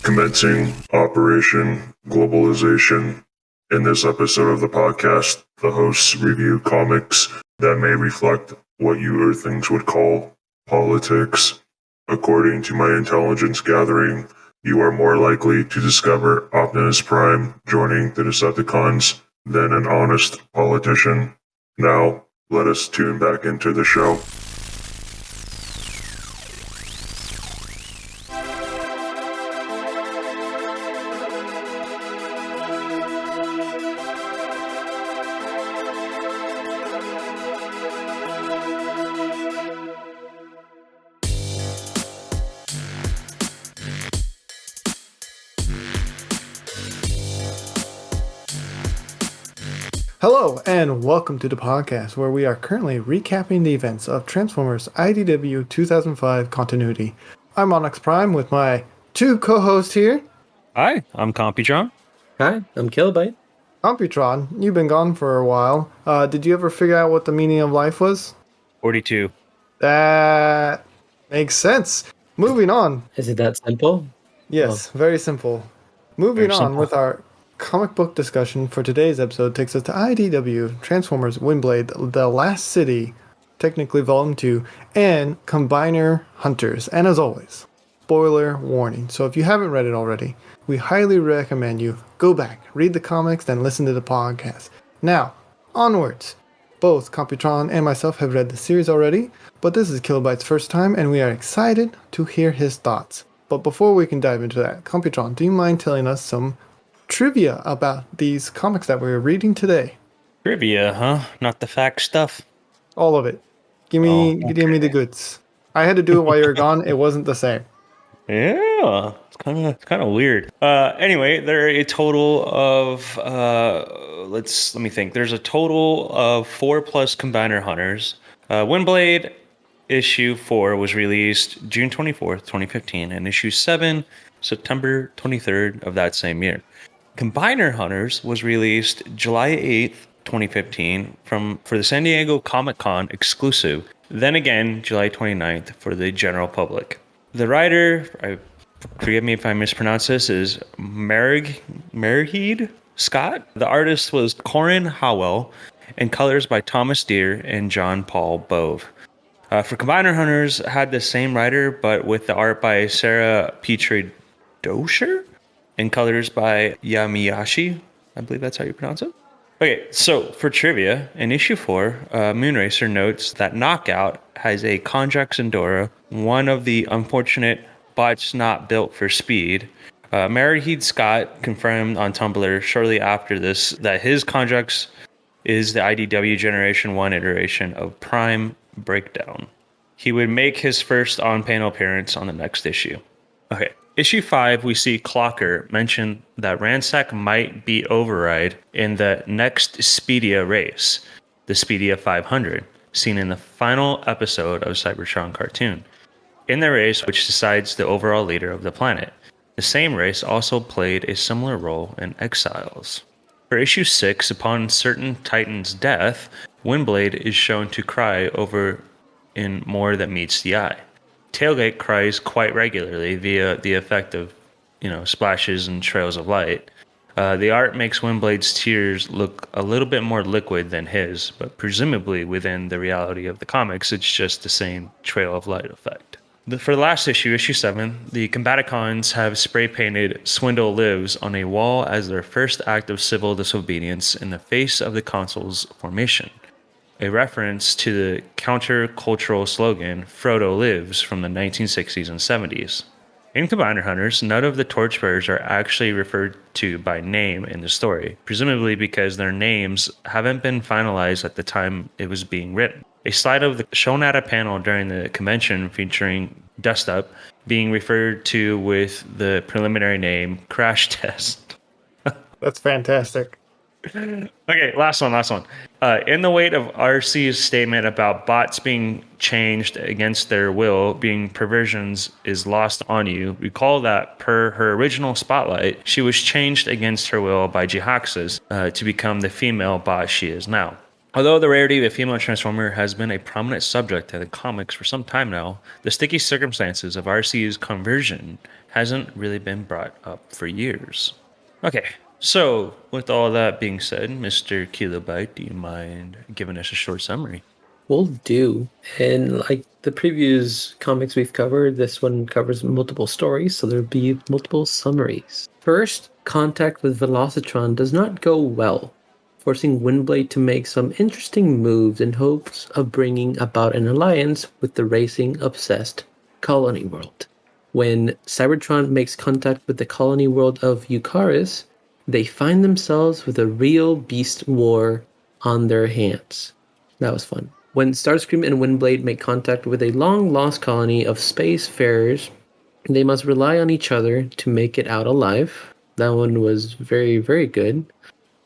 Commencing Operation Globalization. In this episode of the podcast, the hosts review comics that may reflect what you Earthlings would call politics. According to my intelligence gathering, you are more likely to discover Optimus Prime joining the Decepticons than an honest politician. Now, let us tune back into the show. Hello, and welcome to the podcast where we are currently recapping the events of Transformers IDW 2005 continuity. I'm Onyx Prime with my two co-hosts here. Hi, I'm Computron. Hi, I'm Kilobyte. Computron, you've been gone for a while. Did you ever figure out what the meaning of life was? 42. That makes sense. Moving on. Is it that simple? Yes, very simple. Moving Very on simple. with our comic book discussion for today's episode takes us to IDW, Transformers, Windblade, The Last City, technically Volume 2, and Combiner Hunters. And as always, spoiler warning. So if you haven't read it already, we highly recommend you go back, read the comics, then listen to the podcast. Now, onwards. Both Computron and myself have read the series already, but this is Kilobyte's first time, and we are excited to hear his thoughts. But before we can dive into that, Computron, do you mind telling us some trivia about these comics that we're reading today? Trivia, huh? Not the fact stuff. All of it. Give me the goods. I had to do it while you were gone. It wasn't the same. Yeah, it's kind of weird. Anyway, there are a total of let me think. There's a total of 4+ Combiner Hunters. Windblade issue 4 was released June 24th, 2015, and issue 7 September 23rd of that same year. Combiner Hunters was released July 8th, 2015 for the San Diego Comic-Con exclusive, then again July 29th for the general public. The writer, forgive me if I mispronounce this, is Merheed Scott. The artist was Corin Howell, and colors by Thomas Deere and John Paul Bove. For Combiner Hunters, had the same writer, but with the art by Sarah Petrie Dosher and colors by Yamiyashi. I believe that's how you pronounce it. Okay, so for trivia, in issue 4, Moonracer notes that Knockout has a Conjax Endora, one of the unfortunate bots not built for speed. Merheed Scott confirmed on Tumblr shortly after this that his Conjax is the IDW Generation 1 iteration of Prime Breakdown. He would make his first on-panel appearance on the next issue. Okay, issue 5, we see Clocker mention that Ransack might be override in the next Speedia race, the Speedia 500, seen in the final episode of Cybertron cartoon. In the race, which decides the overall leader of the planet. The same race also played a similar role in Exiles. For issue 6, upon certain Titan's death, Windblade is shown to cry over in More That Meets the Eye. Tailgate cries quite regularly via the effect of, splashes and trails of light. The art makes Windblade's tears look a little bit more liquid than his, but presumably within the reality of the comics, it's just the same trail of light effect. For the last issue, issue 7, the Combaticons have spray-painted Swindle Lives on a wall as their first act of civil disobedience in the face of the Consul's formation, a reference to the counter-cultural slogan, Frodo Lives, from the 1960s and 70s. In Combiner Hunters, none of the Torchbearers are actually referred to by name in the story, presumably because their names haven't been finalized at the time it was being written. A slide of the shown at a panel during the convention featuring Dust Up being referred to with the preliminary name Crash Test. That's fantastic. Okay, last one. In the wake of RC's statement about bots being changed against their will, being perversions is lost on you, recall that per her original spotlight, she was changed against her will by Jihaxis to become the female bot she is now. Although the rarity of a female Transformer has been a prominent subject in the comics for some time now, the sticky circumstances of RC's conversion hasn't really been brought up for years. Okay, so with all that being said, Mr. Kilobyte, do you mind giving us a short summary? Will do. And like the previous comics we've covered, this one covers multiple stories, so there'll be multiple summaries. First, contact with Velocitron does not go well, forcing Windblade to make some interesting moves in hopes of bringing about an alliance with the racing-obsessed colony world. When Cybertron makes contact with the colony world of Eukarys, they find themselves with a real beast war on their hands. That was fun. When Starscream and Windblade make contact with a long-lost colony of spacefarers, they must rely on each other to make it out alive. That one was very, very good.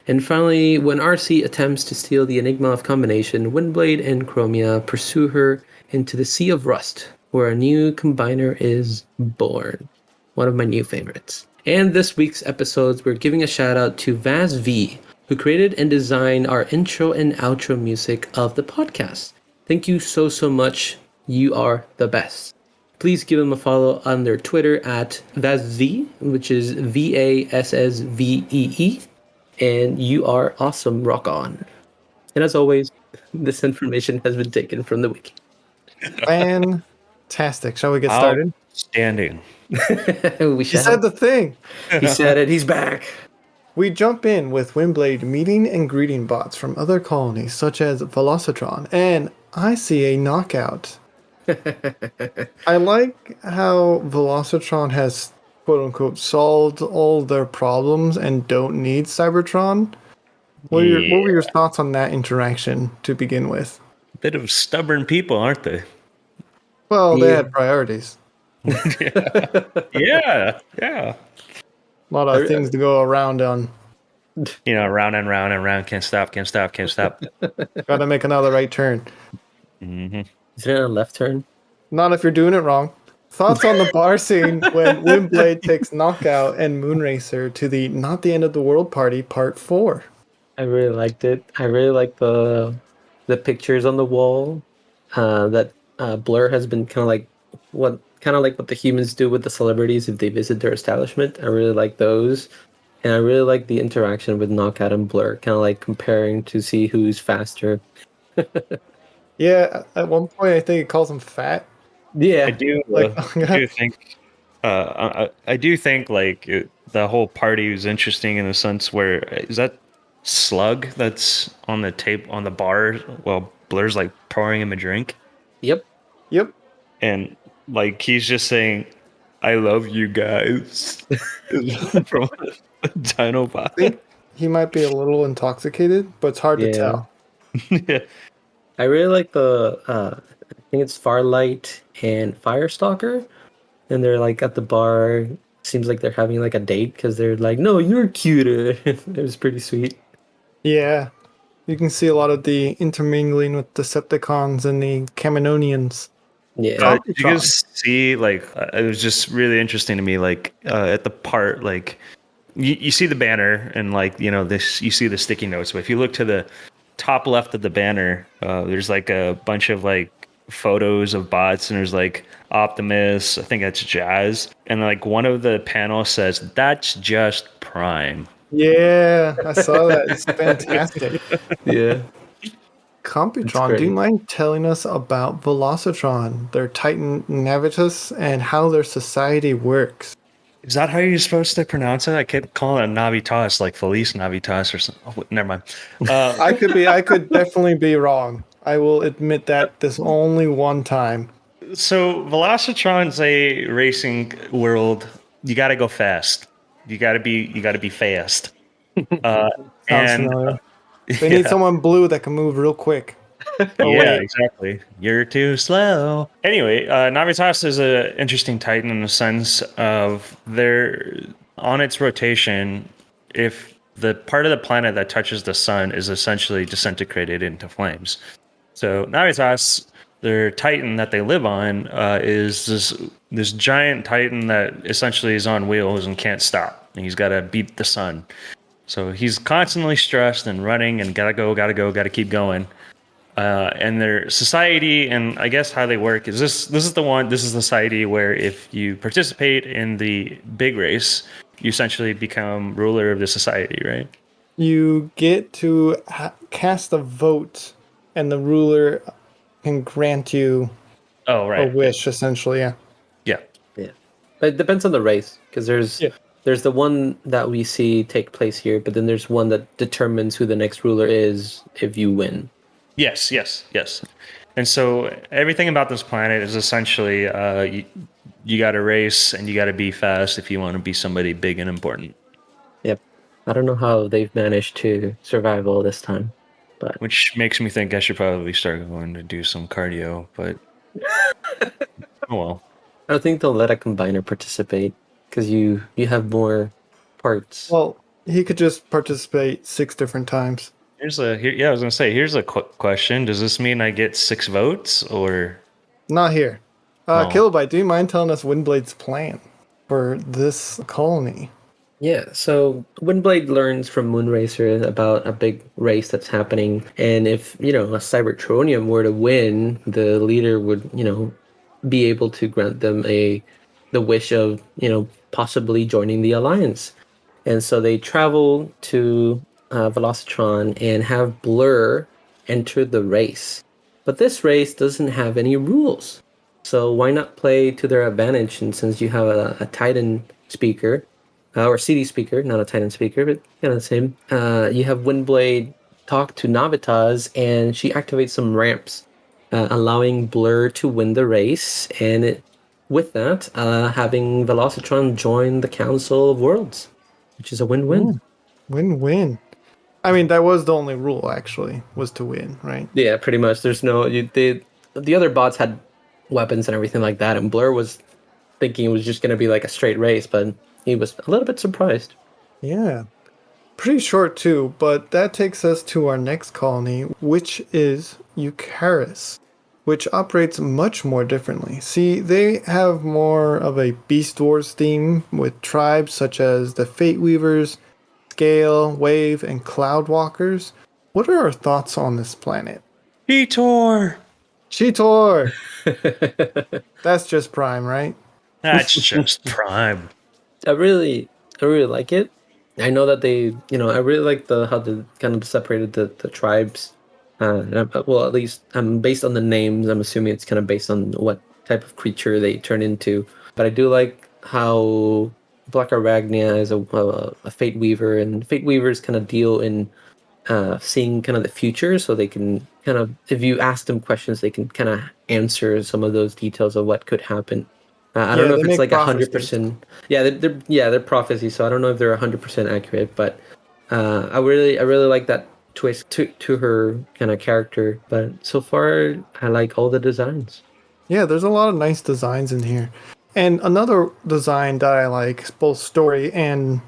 And finally, when RC attempts to steal the Enigma of Combination, Windblade and Chromia pursue her into the Sea of Rust, where a new combiner is born. One of my new favorites. And this week's episodes, we're giving a shout out to Vassvee, who created and designed our intro and outro music of the podcast. Thank you so, so much. You are the best. Please give them a follow on their Twitter at Vassvee, which is Vassvee. And you are awesome. Rock on. And as always, this information has been taken from the wiki. Fantastic. Shall we get started? Outstanding. We He shall. said the thing. He said it. He's back. We jump in with Windblade meeting and greeting bots from other colonies, such as Velocitron, and I see a knockout. I like how Velocitron has, quote-unquote, solved all their problems and don't need Cybertron. What were your thoughts on that interaction to begin with? Bit of stubborn people, aren't they? Well, they Yeah. had priorities. Yeah. A lot of things to go around on. You know, round and round and round. Can't stop. Gotta make another right turn. Is it a left turn? Not if you're doing it wrong. Thoughts on the bar scene when Windblade takes Knockout and Moonracer to the Not the End of the World party, part 4. I really liked it. I really like the pictures on the wall. That Blur has been kind of like what the humans do with the celebrities if they visit their establishment. I really like those, and I really like the interaction with Knockout and Blur, kind of like comparing to see who's faster. Yeah, at one point I think it calls him fat. Yeah, I do think. I do think the whole party was interesting in the sense where is that Slug that's on the tape on the bar while Blur's like pouring him a drink, Yep. and like he's just saying, "I love you guys." From Dinobot. I think he might be a little intoxicated, but it's hard to Yeah. tell. Yeah. I really like the I think it's Farlight and Firestalker, and they're like at the bar. Seems like they're having like a date because they're like, "No, you're cuter." It was pretty sweet. Yeah, you can see a lot of the intermingling with Decepticons and the Caminonians. Yeah. Did you guys see it was just really interesting to me at the part you see the banner and you see the sticky notes, but if you look to the top left of the banner, there's like a bunch of photos of bots, and there's Optimus, I think that's Jazz, and one of the panels says that's just Prime. Yeah, I saw that. It's fantastic. Yeah. Computron, do you mind telling us about Velocitron, their Titan Navitus, and how their society works? Is that how you're supposed to pronounce it? I kept calling it Navitas, like Felice Navitas or something. Oh, never mind. I could definitely be wrong. I will admit that this only one time. So Velocitron's a racing world. You got to go fast. You got to be fast. Sounds And familiar. They need someone blue that can move real quick. yeah, exactly. You're too slow. Anyway, Navitas is an interesting Titan in the sense of they're on its rotation. If the part of the planet that touches the sun is essentially disintegrated into flames, so Navitas, their Titan that they live on, is this giant Titan that essentially is on wheels and can't stop. And he's got to beat the sun. So he's constantly stressed and running and gotta keep going. And their society and I guess how they work is this is the society where if you participate in the big race, you essentially become ruler of the society, right? You get to cast a vote, and the ruler can grant you Oh, a right. wish, essentially. Yeah. Yeah. Yeah, but it depends on the race because Yeah. there's the one that we see take place here, but then there's one that determines who the next ruler is if you win. Yes, yes, yes. And so everything about this planet is essentially you got to race and you got to be fast if you want to be somebody big and important. Yep. I don't know how they've managed to survive all this time, but Which makes me think I should probably start going to do some cardio, but oh well. I don't think they'll let a combiner participate because you have more parts. Well, he could just participate 6 different times. Yeah, I was gonna say, here's a question. Does this mean I get 6 votes or Not here. oh, Kilobyte, do you mind telling us Windblade's plan for this colony? Yeah, so Windblade learns from Moonracer about a big race that's happening, and if, a Cybertronium were to win, the leader would, be able to grant them the wish of, possibly joining the alliance. And so they travel to Velocitron and have Blur enter the race. But this race doesn't have any rules. So why not play to their advantage? And since you have a Titan speaker, or CD speaker, not a Titan speaker, but kind of the same, you have Windblade talk to Navitas, and she activates some ramps, allowing Blur to win the race. And with that, having Velocitron join the Council of Worlds, which is a win-win. Win-win. I mean, that was the only rule, actually, was to win, right? Yeah, pretty much. There's the other bots had weapons and everything like that, and Blur was thinking it was just going to be like a straight race, but he was a little bit surprised. Yeah. Pretty short, too, but that takes us to our next colony, which is Eukarys, which operates much more differently. See, they have more of a Beast Wars theme with tribes such as the Fate Weavers, Scale, Wave, and Cloud Walkers. What are our thoughts on this planet? Etor! Cheetor! That's just Prime, right? That's just prime. I really like it. I know that I really like how they kind of separated the tribes. Well, at least based on the names, I'm assuming it's kind of based on what type of creature they turn into. But I do like how Black Arachnia is a Fate Weaver, and Fate Weavers kind of deal in seeing kind of the future, so they can kind of, if you ask them questions, they can kind of answer some of those details of what could happen. I don't know they if it's make like prophecies. 100%. Yeah, they're prophecies, so I don't know if they're 100% accurate, but I really like that twist to her kind of character. But so far, I like all the designs. Yeah, there's a lot of nice designs in here. And another design that I like, both story and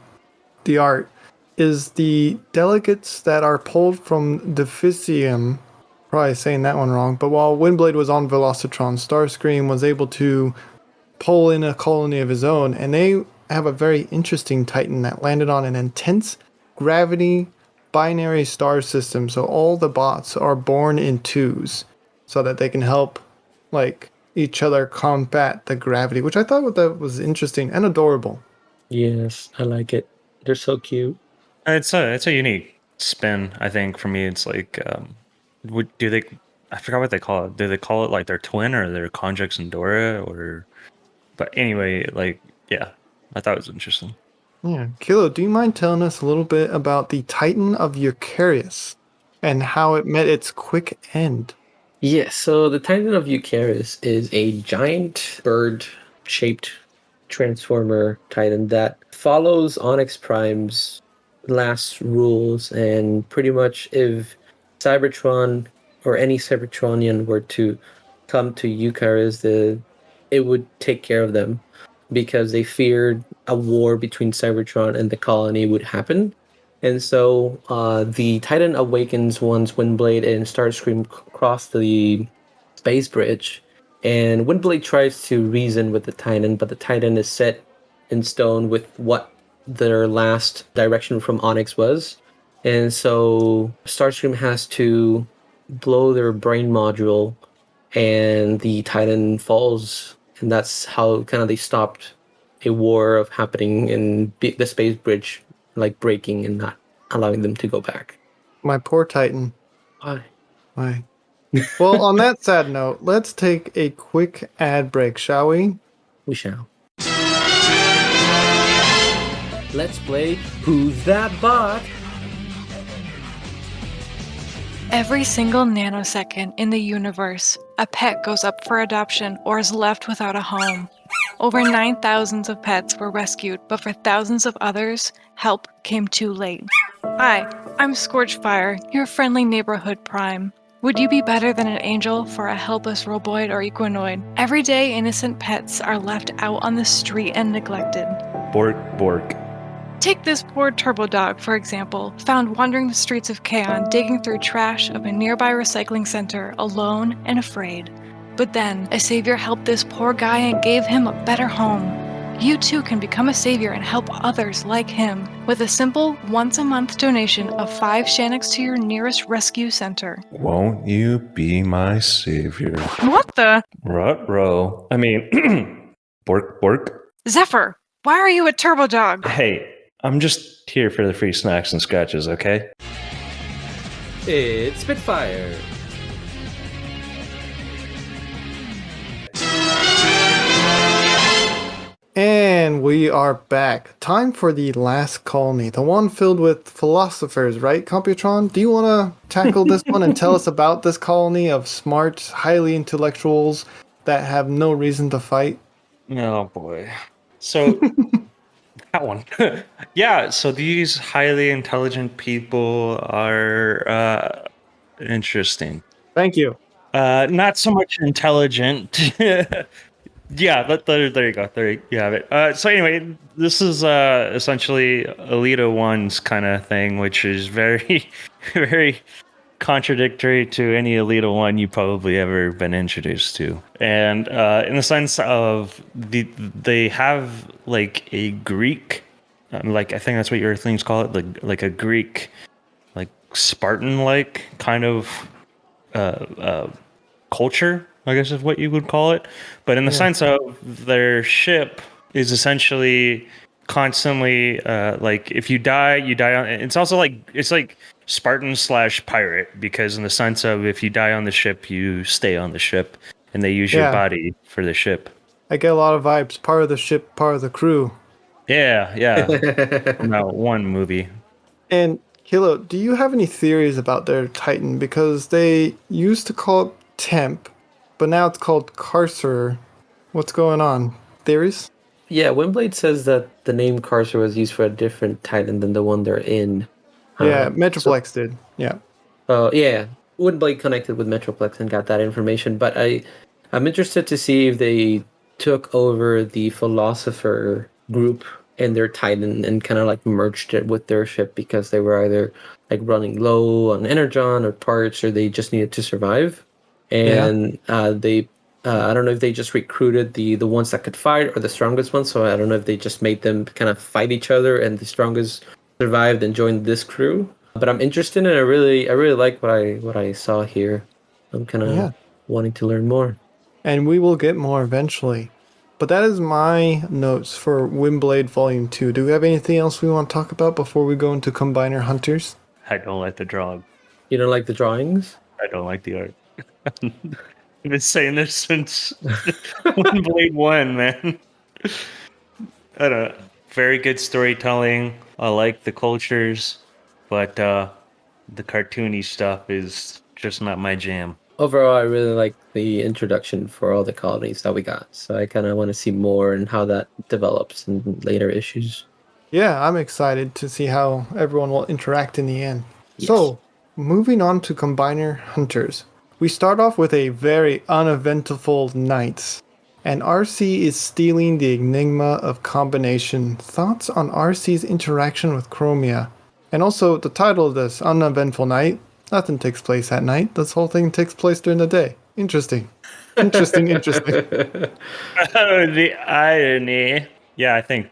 the art, is the delegates that are pulled from Deficium. Probably saying that one wrong, but while Windblade was on Velocitron, Starscream was able to pull in a colony of his own, and they have a very interesting Titan that landed on an intense gravity binary star system. So all the bots are born in twos so that they can help like each other combat the gravity, which I thought that was interesting and adorable. Yes, I like it. They're so cute. It's a unique spin, I think. For me, it's like, do they? I forgot what they call it. Do they call it like their twin or their conjux and Dora or? But anyway, like yeah, I thought it was interesting. Yeah, Kilo, do you mind telling us a little bit about the Titan of Eukarys and how it met its quick end? Yes, so the Titan of Eukarys is a giant bird-shaped transformer titan that follows Onyx Prime's last rules, and pretty much if Cybertron or any Cybertronian were to come to Eukarys, it would take care of them because they feared a war between Cybertron and the colony would happen. And so the Titan Awakens once Windblade and Starscream cross the space bridge, and Windblade tries to reason with the Titan, but the Titan is set in stone with what their last direction from Onyx was. And so Starscream has to blow their brain module and the Titan falls. And that's how kind of they stopped a war of happening in the space bridge, like breaking and not allowing them to go back. My poor Titan. Why? Why? Well, on that sad note, let's take a quick ad break, shall we? We shall. Let's play Who's That Bot? Every single nanosecond in the universe, a pet goes up for adoption or is left without a home. Over 9,000 of pets were rescued, but for thousands of others, help came too late. Hi, I'm Scorchfire, your friendly neighborhood prime. Would you be better than an angel for a helpless roboid or equinoid? Every day, innocent pets are left out on the street and neglected. Bork, bork. Take this poor turbo dog, for example, found wandering the streets of Kaon, digging through trash of a nearby recycling center, alone and afraid. But then, a savior helped this poor guy and gave him a better home. You too can become a savior and help others like him with a simple once-a-month donation of 5 Shannocks to your nearest rescue center. Won't you be my savior? What the? Ruh-roh. I mean, bork, bork. Zephyr, why are you a turbo dog? Hey, I'm just here for the free snacks and scratches, okay? It's Spitfire. And we are back. Time for the last colony, the one filled with philosophers, right, Computron? Do you want to tackle this one and tell us about this colony of smart, highly intellectuals that have no reason to fight? Oh boy. So that one. Yeah, so these highly intelligent people are interesting. Thank you. Not so much intelligent. Yeah, there you go. There you have it. So anyway, this is essentially Alita 1's kind of thing, which is very, very contradictory to any Alita 1 you've probably ever been introduced to. And in the sense of they have like a Greek, like I think that's what your things call it, like a Greek, like Spartan-like kind of culture, I guess is what you would call it. But in the sense of their ship is essentially constantly like if you die on. It's also like it's like Spartan / pirate, because in the sense of if you die on the ship, you stay on the ship, and they use your body for the ship. I get a lot of vibes. Part of the ship, part of the crew. Yeah. Not one movie. And Kilo, do you have any theories about their Titan? Because they used to call it Temp, but now it's called Carcer. What's going on? Theories? Yeah, Windblade says that the name Carcer was used for a different Titan than the one they're in. Yeah, Metroplex did. Yeah. Yeah. Windblade connected with Metroplex and got that information. But I'm interested to see if they took over the Philosopher group and their Titan and kind of like merged it with their ship because they were either like running low on energon or parts, or they just needed to survive. And they I don't know if they just recruited the ones that could fight or the strongest ones. So I don't know if they just made them kind of fight each other and the strongest survived and joined this crew. But I'm interested, and I really like what I saw here. I'm kind of wanting to learn more. And we will get more eventually. But that is my notes for Windblade Volume 2. Do we have anything else we want to talk about before we go into Combiner Hunters? I don't like the drawing. You don't like the drawings? I don't like the art. I've been saying this since Windblade 1, man. I don't know. Very good storytelling. I like the cultures, but the cartoony stuff is just not my jam. Overall, I really like the introduction for all the colonies that we got. So I kind of want to see more and how that develops in later issues. Yeah, I'm excited to see how everyone will interact in the end. Yes. So, moving on to Combiner Hunters. We start off with a very uneventful night, and RC is stealing the enigma of combination. Thoughts on RC's interaction with Chromia? And also, the title of this, Uneventful Night, nothing takes place at night. This whole thing takes place during the day. Interesting. Interesting. The irony. Yeah, I think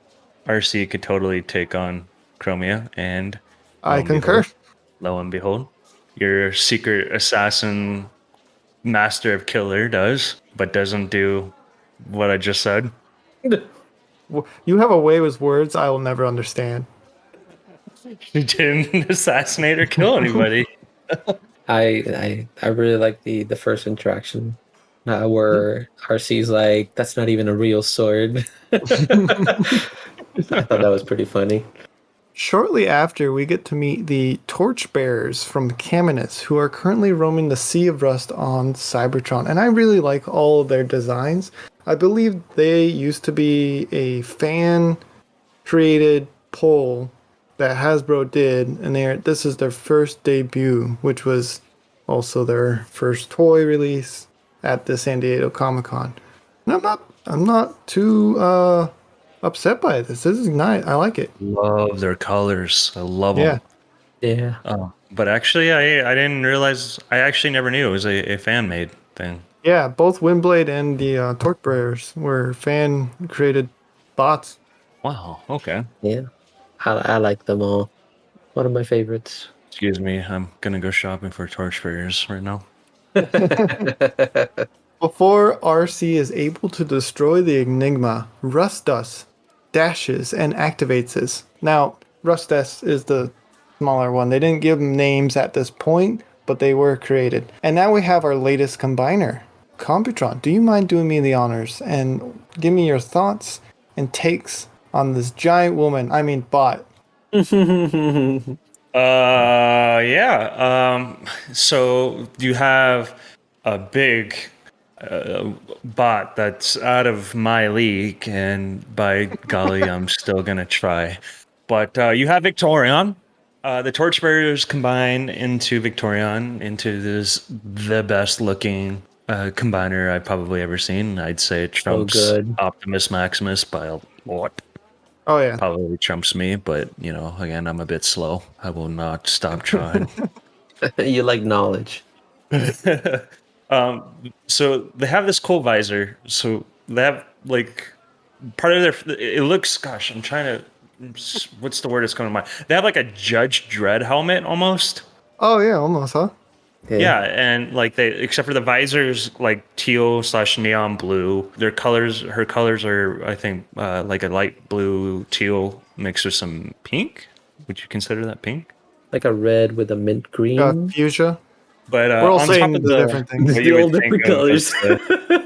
RC could totally take on Chromia, and I concur. lo and behold, your secret assassin master of killer does, but doesn't do what I just said. You have a way with words I will never understand. He didn't assassinate or kill anybody. I really like the first interaction where RC's like, "That's not even a real sword." I thought that was pretty funny. Shortly after, we get to meet the Torchbearers from Caminus, who are currently roaming the Sea of Rust on Cybertron. And I really like all of their designs. I believe they used to be a fan-created poll that Hasbro did, and this is their first debut, which was also their first toy release at the San Diego Comic-Con. And I'm not too upset by this. This is nice. I like it. Love their colors. I love them. Yeah. But actually, I didn't realize. I actually never knew it was a fan made thing. Yeah, both Windblade and the Torchbearers were fan-created bots. Wow. Okay. Yeah. I like them all. One of my favorites. Excuse me. I'm gonna go shopping for Torchbearers right now. Before RC is able to destroy the Enigma, Rustus dashes and activates this. Now, Rustus is the smaller one. They didn't give them names at this point, but they were created. And now we have our latest combiner, Computron. Do you mind doing me the honors and give me your thoughts and takes on this giant woman, bot? Yeah. So you have a big bot that's out of my league, and by golly, I'm still gonna try. But you have Victorion. The Torchbearers combine into Victorion, into the best looking combiner I've probably ever seen. I'd say it trumps good. Optimus Maximus by a lot. Oh, yeah. Probably trumps me, but again, I'm a bit slow. I will not stop trying. You like knowledge. So they have this cool visor. So they have like part of their. It looks. Gosh, I'm trying to. What's the word that's coming to mind? They have like a Judge Dredd helmet almost. Oh, yeah, almost, huh? Yeah, and like except for the visors, like teal/neon blue. Her colors are, I think, like a light blue teal mixed with some pink. Would you consider that pink? Like a red with a mint green. Fuchsia. But We're all on saying top of the different things. what you The would all think different of as colors.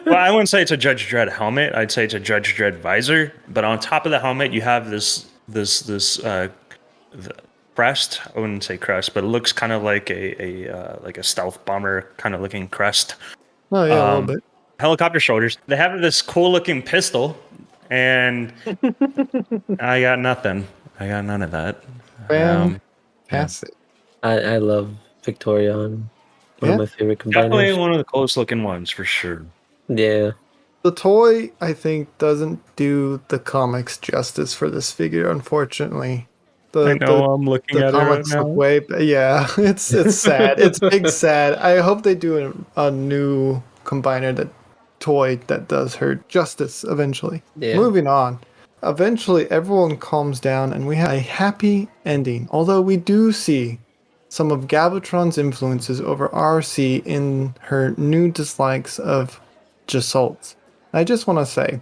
well, I wouldn't say it's a Judge Dredd helmet. I'd say it's a Judge Dredd visor. But on top of the helmet, you have this crest. I wouldn't say crest, but it looks kind of like a stealth bomber kind of looking crest. Oh, yeah, a little bit. Helicopter shoulders. They have this cool looking pistol, and I got nothing. I got none of that. Fantastic. I love Victorion. One Yeah. of my favorite Definitely combiners. one of the coolest looking ones for sure. Yeah. The toy, I think, doesn't do the comics justice for this figure, unfortunately. I know, I'm looking The at it right comics now. look way, yeah, it's sad. It's big sad. I hope they do a new combiner toy that does her justice eventually. Yeah. Moving on. Eventually, everyone calms down, and we have a happy ending. Although we do see some of Galvatron's influences over RC in her new dislikes of Jassault. I just want to say,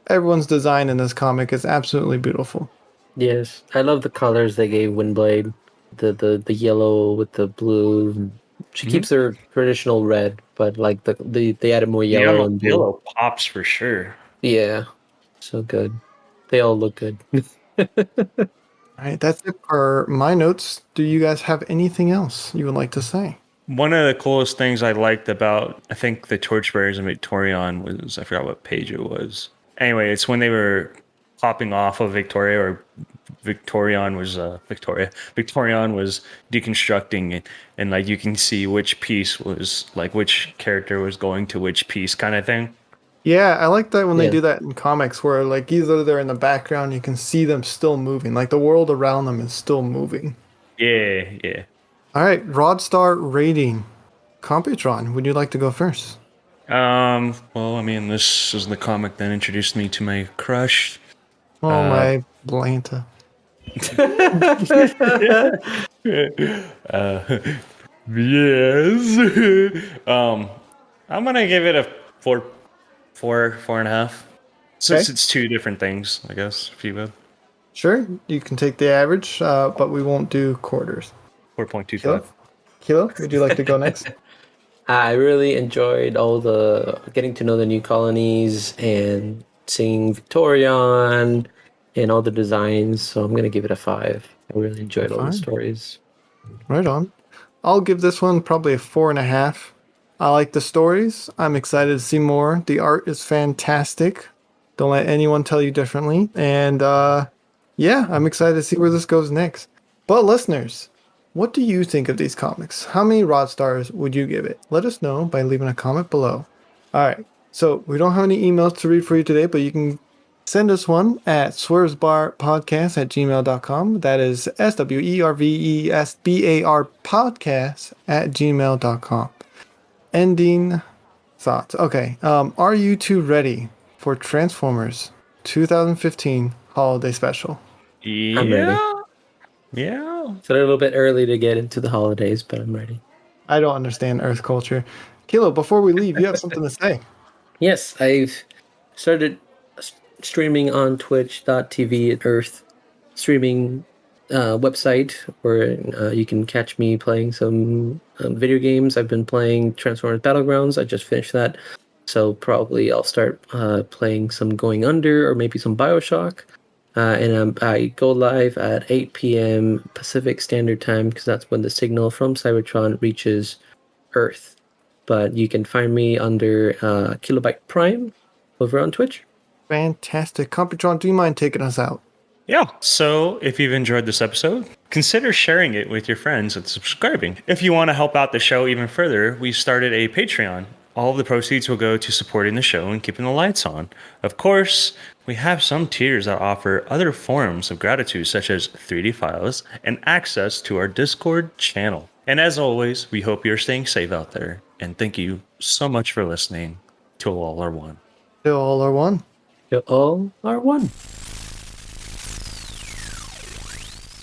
everyone's design in this comic is absolutely beautiful. Yes. I love the colors they gave Windblade. The yellow with the blue. She keeps her traditional red, but like they added more yellow and blue. Yellow pops for sure. Yeah. So good. They all look good. All right, that's it for my notes. Do you guys have anything else you would like to say? One of the coolest things I liked about, I think, the Torchbearers and Victorion was, I forgot what page it was. Anyway, it's when they were popping off of Victoria, or Victorion was Victorion was deconstructing it, and like you can see which piece was like which character was going to which piece kind of thing. Yeah, I like that when they Yeah. do that in comics where like either they're in the background, you can see them still moving. Like the world around them is still moving. Yeah. All right, Rodstar rating. Computron, would you like to go first? Well, I mean, this is the comic that introduced me to my crush. Oh my Blanta. Yes. I'm gonna give it a 4.5. Since Okay. it's two different things, I guess, if you would. Sure, you can take the average, but we won't do quarters. 4.25. Kilo, would you like to go next? I really enjoyed all the getting to know the new colonies and seeing Victorion and all the designs. So I'm gonna give it a 5. I really enjoyed all the Fine. stories. Right on. I'll give this one probably a 4.5. I like the stories. I'm excited to see more. The art is fantastic. Don't let anyone tell you differently. And yeah, I'm excited to see where this goes next. But listeners, what do you think of these comics? How many rod stars would you give it? Let us know by leaving a comment below. All right. So we don't have any emails to read for you today, but you can send us one at swervesbarpodcast@gmail.com. That is SWERVESBAR podcast@gmail.com. Ending thoughts. Okay. Are you two ready for Transformers 2015 Holiday Special? I'm ready. Yeah. It's a little bit early to get into the holidays, but I'm ready. I don't understand Earth culture. Kilo, before we leave, you have something to say. Yes, I've started streaming on twitch.tv Earth streaming website where you can catch me playing some video games. I've been playing Transformers Battlegrounds. I just finished that. So probably I'll start playing some Going Under or maybe some Bioshock. And I go live at 8 p.m. Pacific Standard Time because that's when the signal from Cybertron reaches Earth. But you can find me under Kilobyte Prime over on Twitch. Fantastic. Computron, do you mind taking us out? Yeah. So if you've enjoyed this episode, consider sharing it with your friends and subscribing. If you want to help out the show even further, we started a Patreon. All of the proceeds will go to supporting the show and keeping the lights on. Of course, we have some tiers that offer other forms of gratitude, such as 3D files and access to our Discord channel. And as always, we hope you're staying safe out there. And thank you so much for listening to All Are One. They all are one. You all are one.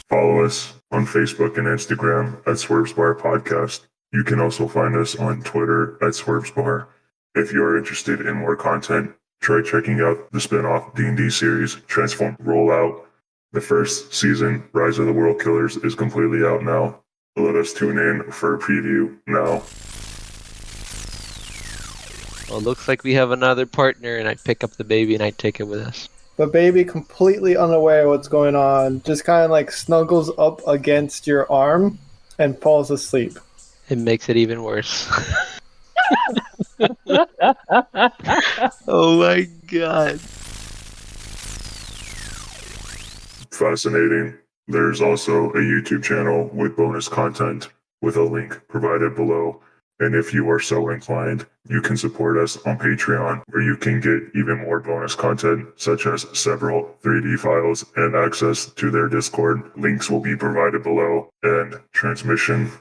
Follow us on Facebook and Instagram at Swervesbar Podcast. You can also find us on Twitter at Swervesbar. If you are interested in more content, try checking out the spin-off D&D series, Transform Rollout. The first season, Rise of the World Killers, is completely out now. Let us tune in for a preview now. Well, looks like we have another partner, and I pick up the baby and I take it with us. The baby, completely unaware of what's going on, just kind of like snuggles up against your arm and falls asleep. It makes it even worse. Oh my god. Fascinating. There's also a YouTube channel with bonus content with a link provided below. And if you are so inclined, you can support us on Patreon, where you can get even more bonus content, such as several 3D files and access to their Discord. Links will be provided below. And transmission